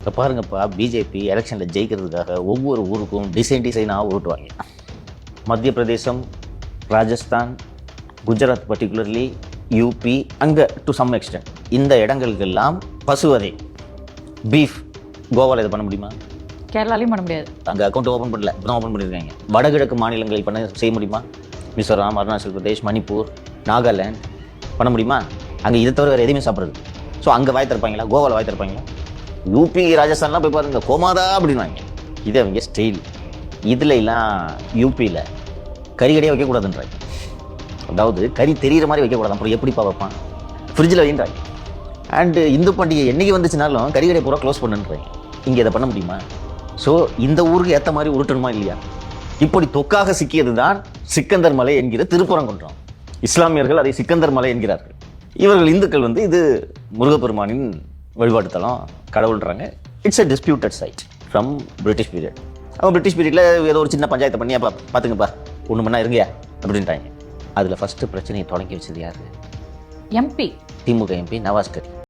இப்போ பாருங்கப்பா, பிஜேபி எலெக்ஷனில் ஜெயிக்கிறதுக்காக ஒவ்வொரு ஊருக்கும் டிசைனாக உருட்டுவாங்க. மத்திய பிரதேசம், ராஜஸ்தான், குஜராத், பர்டிகுலர்லி யூபி, அங்கே டு சம் எக்ஸ்டென்ட் இந்த இடங்களுக்கெல்லாம் பசுவதை பீஃப். கோவாவில் இதை பண்ண முடியுமா? கேரளாலையும் பண்ண முடியாது. அங்கே அக்கௌண்ட் ஓப்பன் பண்ணல, இப்போ தான் ஓப்பன் பண்ணியிருக்காங்க. வடகிழக்கு மாநிலங்களில் செய்ய முடியுமா? மிசோரம், அருணாச்சல் பிரதேஷ், மணிப்பூர், நாகாலாந்து பண்ண முடியுமா? அங்கே இதை தவிர வேறு எதுவுமே சாப்பிட்றது. ஸோ அங்கே வாய் திறப்பாங்களா? கோவாவில் வாய் திறப்பாங்களா? யூபி, ராஜஸ்தான்லாம் போய் பாருங்க, கோமாதா அப்படின்வாங்க. இது அவங்க ஸ்டைல். இதுலாம் யூபியில் கறிக்கடையாக வைக்கக்கூடாதுன்றாங்க. அதாவது கறி தெரிகிற மாதிரி வைக்கக்கூடாது. அப்புறம் எப்படிப்பா வைப்பான்? ஃப்ரிட்ஜில் வைன்றாங்க. அண்டு இந்து பண்டிகை என்றைக்கு வந்துச்சுனாலும் கறிக்கடை பூரா க்ளோஸ் பண்ணுன்றாங்க. இங்கே இதை பண்ண முடியுமா? ஸோ இந்த ஊருக்கு ஏற்ற மாதிரி உருட்டணுமா இல்லையா? இப்படி தொக்காக சிக்கியது தான் சிக்கந்தர் மலை என்கிற திருப்பரங்குன்றம். இஸ்லாமியர்கள் அதை சிக்கந்தர் மலை என்கிறார்கள். இவர்கள் இந்துக்கள் இது முருகப்பெருமானின் வழிபாட்டு தலம் கடவுள்ன்றாங்க. It's a disputed site from British period. அவங்க பிரிட்டிஷ் பீரியடில் ஏதோ ஒரு சின்ன பஞ்சாயத்தை பண்ணி அப்போ பார்த்துங்கப்பா ஒன்று மணி இருங்கயா அப்படின்ட்டாங்க. அதில் ஃபஸ்ட்டு பிரச்சனையை தொடங்கி வச்சது யார்? எம்பி, திமுக எம்பி நவாஸ் கரீம்.